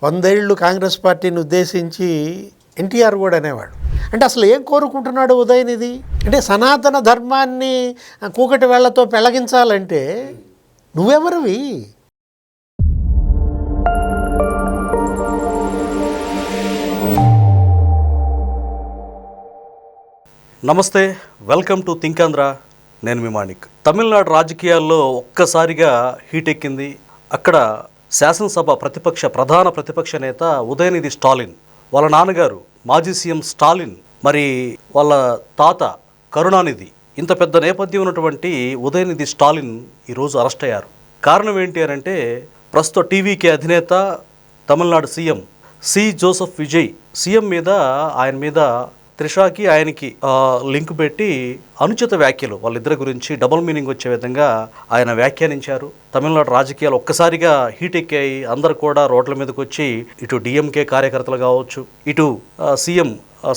100 ఏళ్ళు కాంగ్రెస్ పార్టీని ఉద్దేశించి ఎన్టీఆర్ కూడా అనేవాడు. అంటే అసలు ఏం కోరుకుంటున్నాడు ఉదయనిధి అంటే సనాతన ధర్మాన్ని కూకటి వేళ్లతో పెళ్లగించాలంటే నువ్వెవరివి? నమస్తే, వెల్కమ్ టు థింక్ ఆంధ్ర. నేను మీ మాణిక్. తమిళనాడు రాజకీయాల్లో ఒక్కసారిగా హీట్ ఎక్కింది. అక్కడ శాసనసభ ప్రధాన ప్రతిపక్ష నేత ఉదయనిధి స్టాలిన్, వాళ్ళ నాన్నగారు మాజీ సీఎం స్టాలిన్, మరి వాళ్ళ తాత కరుణానిధి, ఇంత పెద్ద నేపథ్యం ఉన్నటువంటి ఉదయనిధి స్టాలిన్ ఈరోజు అరెస్ట్ అయ్యారు. కారణం ఏంటి అని అంటే, ప్రస్తుత టీవీకే అధినేత తమిళనాడు సీఎం సి జోసెఫ్ విజయ్ సీఎం మీద, ఆయన మీద త్రిషాకి ఆయనకి లింక్ పెట్టి అనుచిత వ్యాఖ్యలు, వాళ్ళిద్దరి గురించి డబుల్ మీనింగ్ వచ్చే విధంగా ఆయన వ్యాఖ్యానించారు. తమిళనాడు రాజకీయాలు ఒక్కసారిగా హీట్ ఎక్కాయి. అందరు కూడా రోడ్ల మీదకి వచ్చి, ఇటు డిఎంకే కార్యకర్తలు కావచ్చు, ఇటు సీఎం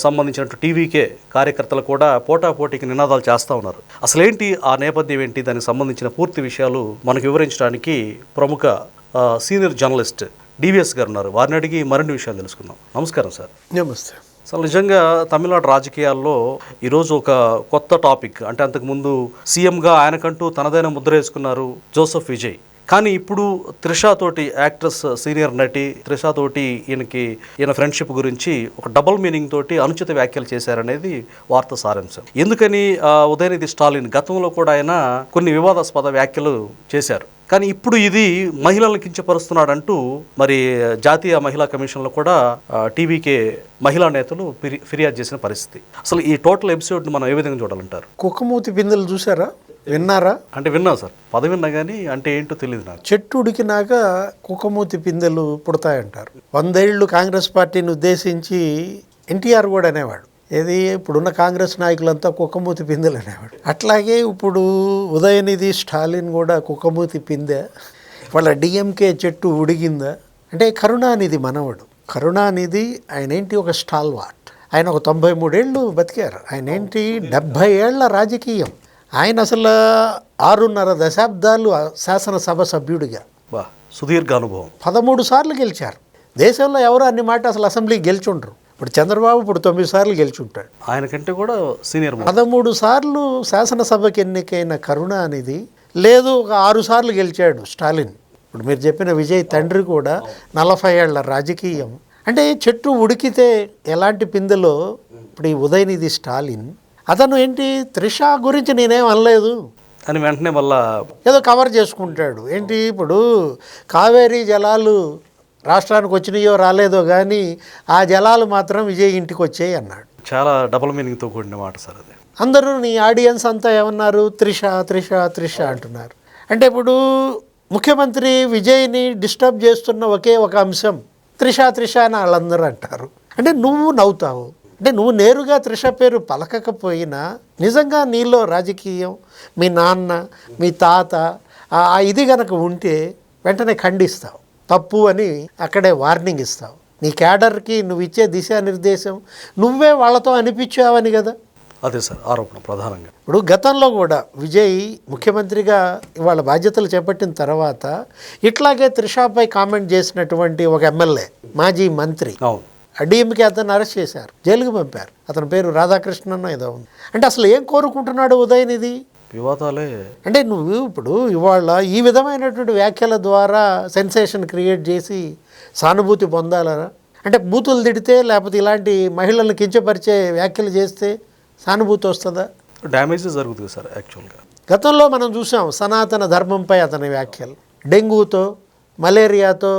సంబంధించిన టీవీకే కార్యకర్తలు కూడా పోటాపోటీకి నినాదాలు చేస్తూ ఉన్నారు. అసలేంటి ఆ నేపథ్యం ఏంటి, దానికి సంబంధించిన పూర్తి విషయాలు మనకు వివరించడానికి ప్రముఖ సీనియర్ జర్నలిస్ట్ డివిఎస్ గారు ఉన్నారు. వారిని అడిగి మరిన్ని విషయాలు తెలుసుకుందాం. నమస్కారం సార్. నమస్తే. అసలు నిజంగా తమిళనాడు రాజకీయాల్లో ఈరోజు ఒక కొత్త టాపిక్. అంటే అంతకుముందు సీఎంగా ఆయనకంటూ తనదైన ముద్ర వేసుకున్నారు జోసెఫ్ విజయ్. కానీ ఇప్పుడు త్రిషాతోటి, యాక్ట్రెస్ సీనియర్ నటి త్రిషాతోటి ఈయన ఫ్రెండ్షిప్ గురించి ఒక డబుల్ మీనింగ్ తోటి అనుచిత వ్యాఖ్యలు చేశారనేది వార్త సారాంశం. ఎందుకని ఉదయనిధి స్టాలిన్ గతంలో కూడా ఆయన కొన్ని వివాదాస్పద వ్యాఖ్యలు చేశారు. కానీ ఇప్పుడు ఇది మహిళలను కించపరుస్తున్నాడంటూ మరి జాతీయ మహిళా కమిషన్లో కూడా టీవీకే మహిళా నేతలు ఫిర్యాదు చేసిన పరిస్థితి. అసలు ఈ టోటల్ ఎపిసోడ్ని మనం ఏ విధంగా చూడాలంటారు? కుక్కమూతి పిందెలు చూసారా, విన్నారా? అంటే విన్నా సార్, పదవి విన్నా కానీ అంటే ఏంటో తెలియదు నాకు. చెట్టు ఉడికినాక కుక్కమూతి పిందెలు పుడతాయంటారు. 100 ఏళ్ళు కాంగ్రెస్ పార్టీని ఉద్దేశించి ఎన్టీఆర్ కూడా అనేవాడు. ఏది, ఇప్పుడున్న కాంగ్రెస్ నాయకులంతా కుక్కమూతి పిందెలు అనేవాడు. అట్లాగే ఇప్పుడు ఉదయనిధి స్టాలిన్ కూడా కుక్కమూతి పిందె. వాళ్ళ డిఎంకే చెట్టు ఉడిగిందా అంటే కరుణానిధి మనవడు. కరుణానిధి ఆయన ఏంటి, ఒక స్టాల్వార్ట్. ఆయన ఒక 93 ఏళ్ళు బతికారు. ఆయన ఏంటి, 70 ఏళ్ల రాజకీయం. ఆయన అసలు 6.5 దశాబ్దాలు శాసనసభ సభ్యుడిగా, సుదీర్ఘ అనుభవం. 13 సార్లు గెలిచారు. దేశంలో ఎవరు అన్ని మాట అసలు అసెంబ్లీకి గెలిచుండ్రు. ఇప్పుడు చంద్రబాబు ఇప్పుడు 9 సార్లు గెలిచుంటాడు. ఆయన కంటే కూడా సీనియర్. 13 సార్లు శాసనసభకి ఎన్నికైన కరుణానిధి లేదు, ఒక 6 సార్లు గెలిచాడు స్టాలిన్. ఇప్పుడు మీరు చెప్పిన విజయ్ తండ్రి కూడా 40 ఏళ్ల రాజకీయం. అంటే చెట్టు ఉడికితే ఎలాంటి పిందెలో ఇప్పుడు ఈ ఉదయనిధి స్టాలిన్, అతను ఏంటి, త్రిషా గురించి నేనేం అనలేదు అని వెంటనే మళ్ళా ఏదో కవర్ చేసుకుంటాడు. ఏంటి, ఇప్పుడు కావేరీ జలాలు రాష్ట్రానికి వచ్చినాయో రాలేదో కానీ ఆ జలాలు మాత్రం విజయ్ ఇంటికి వచ్చాయి అన్నాడు. చాలా డబుల్ మీనింగ్తో కూడిన మాట సార్ అది. అందరూ నీ ఆడియన్స్ అంతా ఏమన్నారు, త్రిష త్రిష త్రిష అంటున్నారు. అంటే ఇప్పుడు ముఖ్యమంత్రి విజయ్ని డిస్టర్బ్ చేస్తున్న ఒకే ఒక అంశం త్రిష త్రిష అని వాళ్ళందరూ అంటారు. అంటే నువ్వు నవ్వుతావు. అంటే నువ్వు నేరుగా త్రిష పేరు పలకకపోయినా నిజంగా నీలో రాజకీయం, మీ నాన్న, మీ తాత ఇది గనక ఉంటే వెంటనే ఖండిస్తావు, తప్పు అని అక్కడే వార్నింగ్ ఇస్తావు. నీ క్యాడర్కి నువ్వు ఇచ్చే దిశానిర్దేశం నువ్వే వాళ్ళతో అనిపించావని కదా. అదే సార్ ఆరోపణ ప్రధానంగా. ఇప్పుడు గతంలో కూడా విజయ్ ముఖ్యమంత్రిగా ఇవాళ బాధ్యతలు చేపట్టిన తర్వాత ఇట్లాగే త్రిషాపై కామెంట్ చేసినటువంటి ఒక ఎమ్మెల్యే, మాజీ మంత్రి, డిఎంకే అతను అరెస్ట్ చేశారు, జైలుకి పంపారు. అతని పేరు రాధాకృష్ణన్ ఏదో ఉంది. అంటే అసలు ఏం కోరుకుంటున్నాడు ఉదయనిధి? వివాదాలే. అంటే నువ్వు ఇప్పుడు ఇవాళ ఈ విధమైనటువంటి వ్యాఖ్యల ద్వారా సెన్సేషన్ క్రియేట్ చేసి సానుభూతి పొందాలరా? అంటే బూతులు తిడితే, లేకపోతే ఇలాంటి మహిళలను కించపరిచే వ్యాఖ్యలు చేస్తే సానుభూతి వస్తుందా? డ్యామేజ్ జరుగుతుంది సార్. యాక్చువల్గా గతంలో మనం చూసాం సనాతన ధర్మంపై అతని వ్యాఖ్యలు. డెంగ్యూతో, మలేరియాతో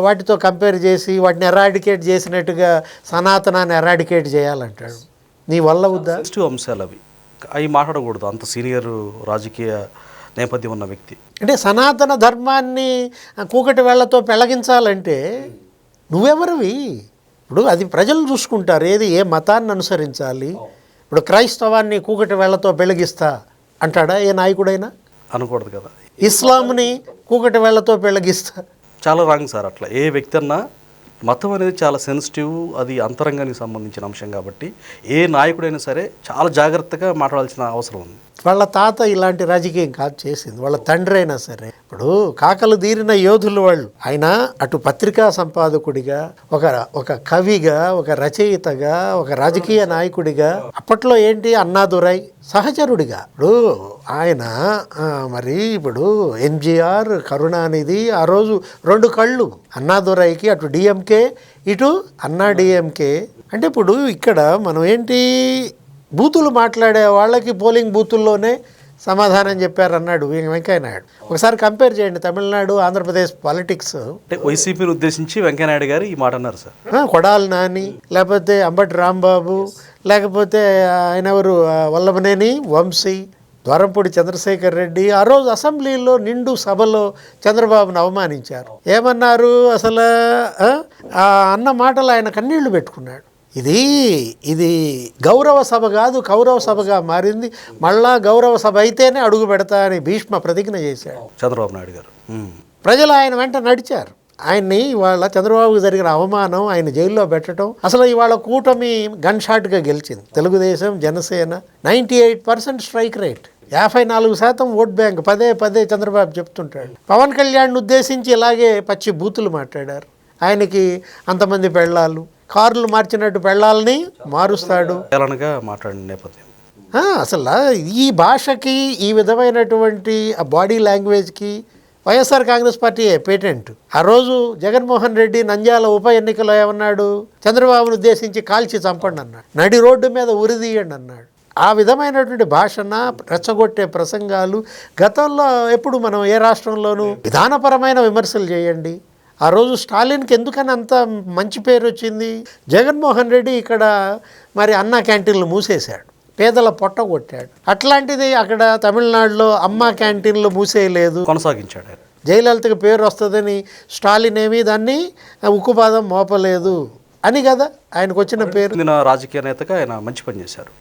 వాటితో కంపేర్ చేసి వాటిని ఎరాడికేట్ చేసినట్టుగా సనాతనాన్ని ఎరాడికేట్ చేయాలంటాడు. నీ వల్ల వద్దా? అంశాలు అవి మాట్లాడకూడదు అంత సీనియర్ రాజకీయ నేపథ్యం ఉన్న వ్యక్తి. అంటే సనాతన ధర్మాన్ని కూకటి వేళ్లతో పెళ్లగించాలంటే నువ్వెవరివి? ఇప్పుడు అది ప్రజలు చూసుకుంటారు, ఏది ఏ మతాన్ని అనుసరించాలి. ఇప్పుడు క్రైస్తవాన్ని కూకటి వేళ్లతో పెళ్లగిస్తా అంటాడా ఏ నాయకుడైనా? అనకూడదు కదా. ఇస్లాంని కూకటి వేళ్లతో పెళ్లగిస్తా చాలా రాంగ్ సార్. అట్లా ఏ వ్యక్తి అన్నా మతం అనేది చాలా సెన్సిటివ్, అది అంతరంగానికి సంబంధించిన అంశం కాబట్టి ఏ నాయకుడైనా సరే చాలా జాగ్రత్తగా మాట్లాడాల్సిన అవసరం ఉంది. వాళ్ళ తాత ఇలాంటి రాజకీయం కాదు చేసింది, వాళ్ళ తండ్రి అయినా సరే ఇప్పుడు కాకలు తీరిన యోధులు వాళ్ళు. ఆయన అటు పత్రికా సంపాదకుడిగా, ఒక కవిగా, ఒక రచయితగా, ఒక రాజకీయ నాయకుడిగా, అప్పట్లో ఏంటి అన్నాదురై సహచరుడిగా. ఇప్పుడు ఆయన మరి ఇప్పుడు ఎంజీఆర్, కరుణానిధి ఆ రోజు 2 కళ్ళు అన్నాదురైకి, అటు డిఎంకే ఇటు అన్నా డిఎంకే. అంటే ఇప్పుడు ఇక్కడ మనం ఏంటి బూతులు మాట్లాడే వాళ్ళకి పోలింగ్ బూతుల్లోనే సమాధానం చెప్పారన్నాడు వెంకయ్య నాయుడు. ఒకసారి కంపేర్ చేయండి తమిళనాడు, ఆంధ్రప్రదేశ్ పాలిటిక్స్. అంటే వైసీపీని ఉద్దేశించి వెంకయ్యనాయుడు గారు ఈ మాట అన్నారు సార్. కొడాలి నాని, లేకపోతే అంబటి రాంబాబు, లేకపోతే ఆయన ఎవరు వల్లభనేని వంశీ, ద్వారంపూడి చంద్రశేఖర్ రెడ్డి ఆ రోజు అసెంబ్లీలో నిండు సభలో చంద్రబాబును అవమానించారు. ఏమన్నారు అసలు? అన్న మాటలు ఆయన కన్నీళ్లు పెట్టుకున్నాడు. ఇది గౌరవ సభ కాదు, కౌరవ సభగా మారింది. మళ్ళా గౌరవ సభ అయితేనే అడుగు పెడతా అని భీష్మ ప్రతిజ్ఞ చేశాడు చంద్రబాబు నాయుడు గారు. ప్రజలు ఆయన వెంట నడిచారు. ఆయన్ని ఇవాళ చంద్రబాబుకు జరిగిన అవమానం, ఆయన జైల్లో పెట్టడం, అసలు ఇవాళ కూటమి గన్ షాట్గా గెలిచింది. Telugu Desam, Janasena 98% strike rate, 54% vote bank. పదే చంద్రబాబు చెప్తుంటాడు. పవన్ కళ్యాణ్ ఉద్దేశించి ఇలాగే పచ్చి బూతులు మాట్లాడారు. ఆయనకి అంతమంది పెళ్ళాలు, కార్లు మార్చినట్టు పెళ్ళాలని మారుస్తాడు మాట్లాడిన నేపథ్యం. అసలు ఈ భాషకి, ఈ విధమైనటువంటి ఆ బాడీ లాంగ్వేజ్కి వైఎస్ఆర్ కాంగ్రెస్ పార్టీ పేటెంట్. ఆ రోజు జగన్మోహన్ రెడ్డి నంద్యాల ఉప ఎన్నికలో ఏమన్నాడు? చంద్రబాబును ఉద్దేశించి కాల్చి చంపండి అన్నాడు, నడి రోడ్డు మీద ఉరిదీయండి అన్నాడు. ఆ విధమైనటువంటి భాషన, రెచ్చగొట్టే ప్రసంగాలు గతంలో ఎప్పుడు మనం ఏ రాష్ట్రంలోనూ విధానపరమైన విమర్శలు చేయండి. ఆ రోజు స్టాలిన్కి ఎందుకని అంత మంచి పేరు వచ్చింది? జగన్మోహన్ రెడ్డి ఇక్కడ మరి అన్నా క్యాంటీన్లు మూసేశాడు, పేదల పొట్ట కొట్టాడు. అట్లాంటిది అక్కడ తమిళనాడులో అమ్మా క్యాంటీన్లు మూసేయలేదు, కొనసాగించాడు. జయలలితకి పేరు వస్తుందని స్టాలిన్ ఏమీ దాన్ని ఉక్కుపాదం మోపలేదు అని కదా ఆయనకు వచ్చిన పేరు. రాజకీయ నేతగా ఆయన మంచి పని చేశారు.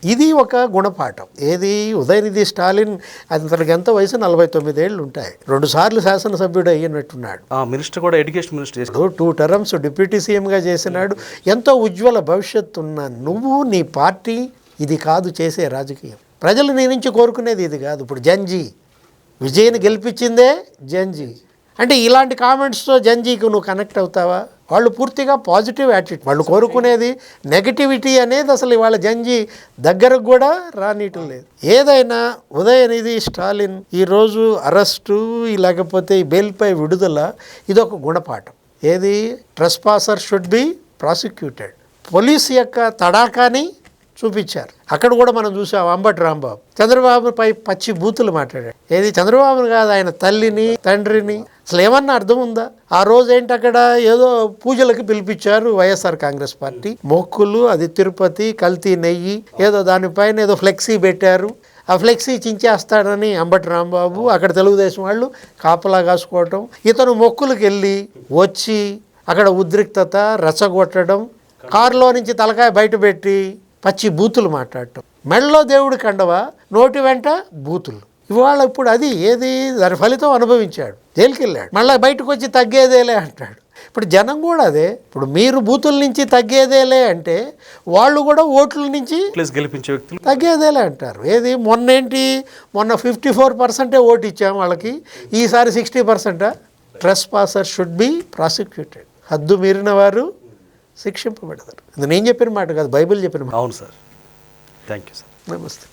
ఇది ఒక గుణపాఠం. ఏది ఉదయనిధి స్టాలిన్, అతనికి ఎంత వయసు? 49 ఏళ్ళు ఉంటాయి. 2 సార్లు శాసనసభ్యుడు అయ్యినట్టున్నాడు. మినిస్టర్ కూడా ఎడ్యుకేషన్ మినిస్టర్ చేశాడు. 2 టర్మ్స్ డిప్యూటీ సీఎంగా చేసినాడు. ఎంతో ఉజ్వల భవిష్యత్తు ఉన్న నువ్వు, నీ పార్టీ ఇది కాదు చేసే రాజకీయం. ప్రజలు నీ నుంచి కోరుకునేది ఇది కాదు. ఇప్పుడు జంజీ విజయ్ని గెలిపించిందే జంజీ అంటే ఇలాంటి కామెంట్స్తో జంజీకి నువ్వు కనెక్ట్ అవుతావా? వాళ్ళు పూర్తిగా పాజిటివ్ యాటిట్యూడ్, వాళ్ళు కోరుకునేది నెగటివిటీ అనేది అసలు ఇవాళ జంజీ దగ్గరకు కూడా రానియటం లేదు. ఏదైనా ఉదయనిధి స్టాలిన్ ఈరోజు అరెస్టు, లేకపోతే ఈ బెయిల్పై విడుదల, ఇదొక గుణపాఠం. ఏది? ట్రెస్పాసర్ షుడ్ బి ప్రాసిక్యూటెడ్. పోలీసు యొక్క తడాకాని చూపించారు. అక్కడ కూడా మనం చూసాం. అంబటి రాంబాబు చంద్రబాబుపై పచ్చి బూతులు మాట్లాడాడు. ఏది? చంద్రబాబును కాదు, ఆయన తల్లిని, తండ్రిని. అసలు ఏమన్నా అర్థం ఉందా? ఆ రోజు ఏంటి, అక్కడ ఏదో పూజలకి పిలిపించారు వైఎస్ఆర్ కాంగ్రెస్ పార్టీ, మొక్కులు, అది తిరుపతి, కల్తీ నెయ్యి, ఏదో దానిపైన ఏదో ఫ్లెక్సీ పెట్టారు. ఆ ఫ్లెక్సీ చించేస్తాడని అంబటి రాంబాబు, అక్కడ తెలుగుదేశం వాళ్ళు కాపలా కాసుకోవటం. ఇతను మొక్కులకు వెళ్ళి వచ్చి అక్కడ ఉద్రిక్తత, రెచ్చగొట్టడం, కారులో నుంచి తలకాయ బయట పెట్టి పచ్చి బూతులు మాట్లాడటం. మెళ్ళలో దేవుడి కండవా, నోటి వెంట బూతులు. ఇవాళ ఇప్పుడు అది ఏది? దాని ఫలితం అనుభవించాడు, జైలుకి వెళ్ళాడు. మళ్ళీ బయటకు వచ్చి తగ్గేదేలే అంటాడు. ఇప్పుడు జనం కూడా అదే. ఇప్పుడు మీరు బూతుల నుంచి తగ్గేదేలే అంటే వాళ్ళు కూడా ఓట్ల నుంచి గెలిపించే వ్యక్తులు తగ్గేదేలే అంటారు. ఏది? మొన్న 54% ఓటు ఇచ్చాం వాళ్ళకి, ఈసారి 60%. ట్రెస్పాసర్ షుడ్ బి ప్రాసిక్యూటెడ్. హద్దు మీరిన వారు శిక్షింపబడతారు. ఇది నేను చెప్పిన మాట కాదు, బైబిల్ చెప్పిన మాట. అవును సార్. Thank you sir. నమస్తే.